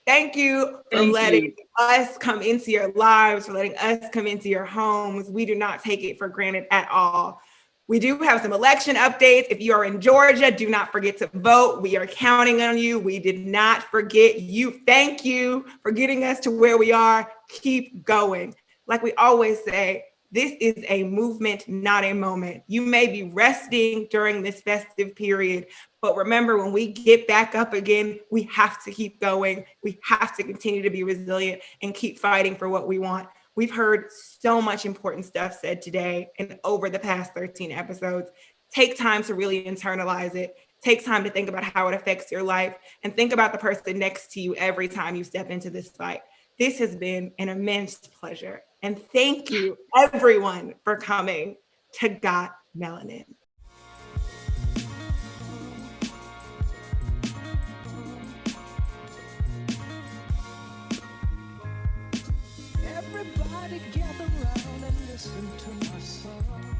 Thank you for letting us come into your lives, for letting us come into your homes. We do not take it for granted at all. We do have some election updates. If you are in Georgia, do not forget to vote. We are counting on you. We did not forget you. Thank you for getting us to where we are. Keep going. Like we always say, this is a movement, not a moment. You may be resting during this festive period, but remember, when we get back up again, we have to keep going. We have to continue to be resilient and keep fighting for what we want. We've heard so much important stuff said today and over the past 13 episodes. Take time to really internalize it. Take time to think about how it affects your life, and think about the person next to you every time you step into this fight. This has been an immense pleasure. And thank you, everyone, for coming to Got Melanin. Everybody gather round and listen to my song.